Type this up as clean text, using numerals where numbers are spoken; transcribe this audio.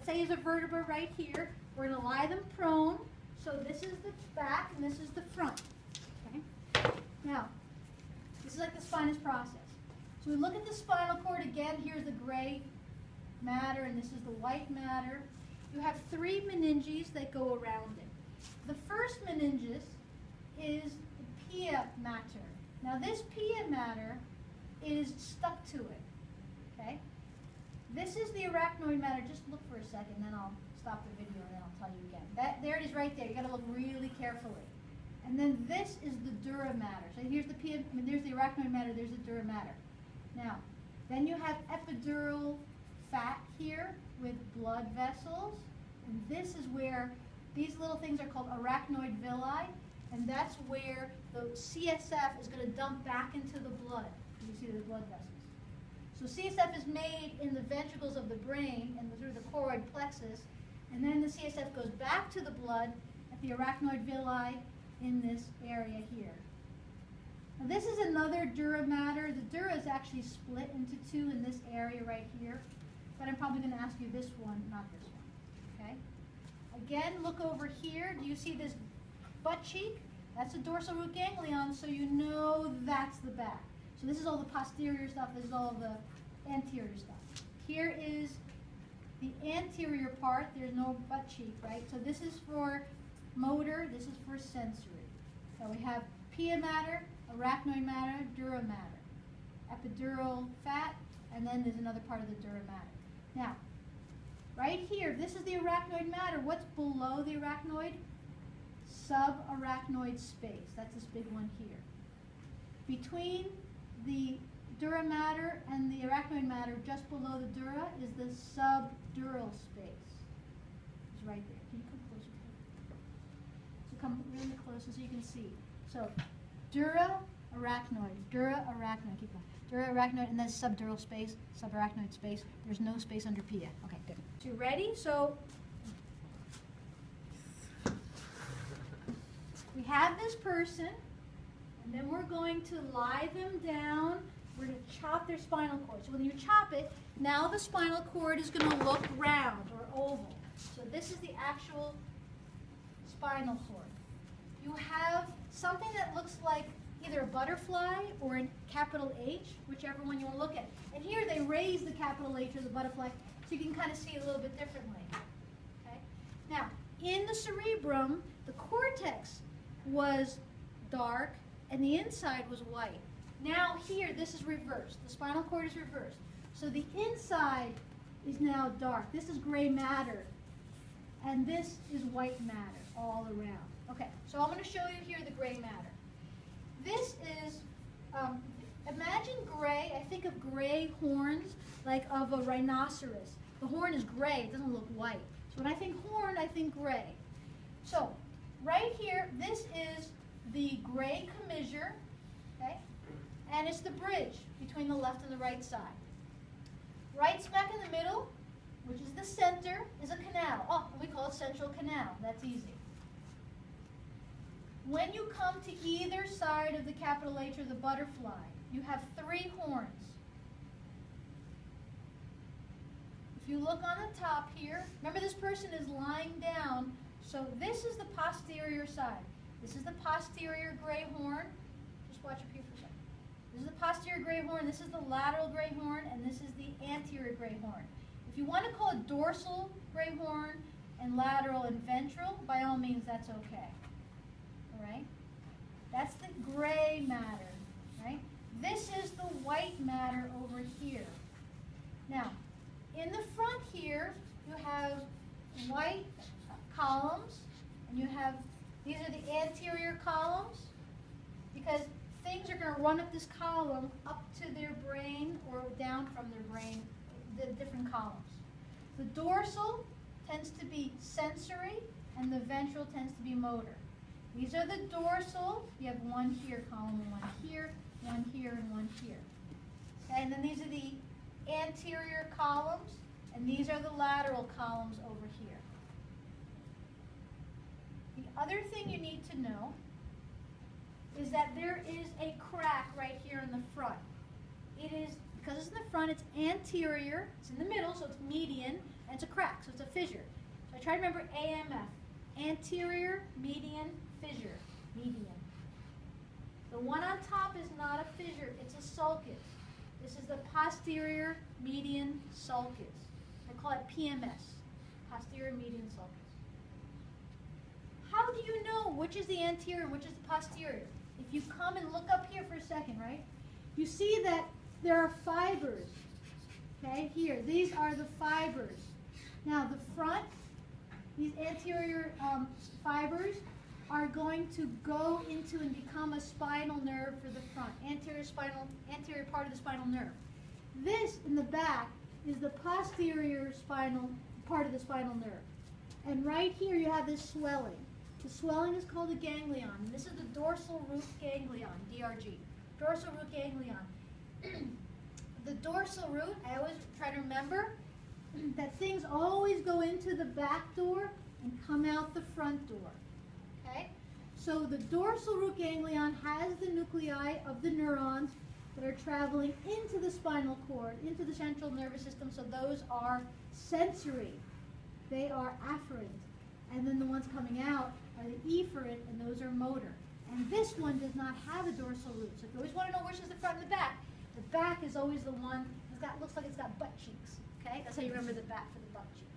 let's say is a vertebra right here. We're going to lie them prone. So this is the back and this is the front. Okay? Now, this is like the spinous process. So we look at the spinal cord again. Here's the gray matter and this is the white matter. You have 3 meninges that go around it. The first meninges is the pia mater. Now this pia mater is stuck to it. Okay? This is the arachnoid matter. Just look for a second, then I'll stop the video and then I'll tell you again. There it is right there. You got to look really carefully. And then this is the dura mater. So here's the pia, there's the arachnoid matter, there's the dura mater. Now, then you have epidural fat here with blood vessels. And this is where these little things are called arachnoid villi. And that's where the CSF is going to dump back into the blood. You see the blood vessels. So CSF is made in the ventricles of the brain and through the choroid plexus, and then the CSF goes back to the blood at the arachnoid villi in this area here. Now this is another dura mater. The dura is actually split into 2 in this area right here, but I'm probably going to ask you this one, not this one. Okay? Again, look over here. Do you see this butt cheek? That's the dorsal root ganglion, so you know that's the back. So this is all the posterior stuff, this is all the anterior stuff. Here is the anterior part, there's no butt cheek, right? So this is for motor, this is for sensory. So we have pia mater, arachnoid mater, dura mater, epidural fat, and then there's another part of the dura mater. Now, right here, this is the arachnoid mater. What's below the arachnoid? Subarachnoid space. That's this big one here. Between the dura mater and the arachnoid mater, just below the dura, is the subdural space. It's right there. Can you come closer? So come really close so you can see. So dura, arachnoid, keep going. Dura, arachnoid, and then subdural space, subarachnoid space. There's no space under pia. Okay, good. So you ready? So we have this person, and then we're going to lie them down. We're going to chop their spinal cord. So when you chop it, now the spinal cord is going to look round or oval. So this is the actual spinal cord. You have something that looks like either a butterfly or a capital H, whichever one you want to look at. And here they raise the capital H or the butterfly so you can kind of see it a little bit differently. Okay? Now, in the cerebrum, the cortex was dark and the inside was white. Now here, this is reversed. The spinal cord is reversed. So the inside is now dark. This is gray matter. And this is white matter all around. Okay, so I'm going to show you here the gray matter. This is, imagine gray. I think of gray horns like of a rhinoceros. The horn is gray. It doesn't look white. So when I think horn, I think gray. So right here, this is the gray commissure, okay? And it's the bridge between the left and the right side. Right smack in the middle, which is the center, is a canal. Oh, we call it central canal. That's easy. When you come to either side of the capital H or the butterfly, you have 3 horns. If you look on the top here, remember this person is lying down, so this is the posterior side. This is the posterior gray horn. Just watch up here for a second. This is the posterior gray horn, this is the lateral gray horn, and this is the anterior gray horn. If you want to call it dorsal gray horn and lateral and ventral, by all means, that's okay. All right? That's the gray matter, right? This is the white matter over here. Now, in the front here, you have white columns, and you have, these are the anterior columns, because things are going to run up this column up to their brain or down from their brain, the different columns. The dorsal tends to be sensory, and the ventral tends to be motor. These are the dorsal. You have one here, column, and one here, and one here. Okay, and then these are the anterior columns, and these are the lateral columns over here. The other thing you need to know is that there is a crack right here in the front. It is, because it's in the front, it's anterior, it's in the middle, so it's median, and it's a crack, so it's a fissure. So I try to remember AMF, anterior median fissure, median. The one on top is not a fissure, it's a sulcus. This is the posterior median sulcus. I call it PMS, posterior median sulcus. How do you know which is the anterior and which is the posterior? If you come and look up here for a second, right? You see that there are fibers, okay, here. These are the fibers. Now the front, these anterior fibers are going to go into and become a spinal nerve for the front, anterior part of the spinal nerve. This in the back is the posterior spinal part of the spinal nerve. And right here you have this swelling. The swelling is called a ganglion. And this is the dorsal root ganglion, DRG. Dorsal root ganglion. The dorsal root, I always try to remember that things always go into the back door and come out the front door. Okay? So the dorsal root ganglion has the nuclei of the neurons that are traveling into the spinal cord, into the central nervous system, so those are sensory. They are afferent. And then the ones coming out are the efferent, and those are motor. And this one does not have a dorsal root. So if you always want to know which is the front and the back is always the one that looks like it's got butt cheeks. Okay? That's how you remember the back for the butt cheeks.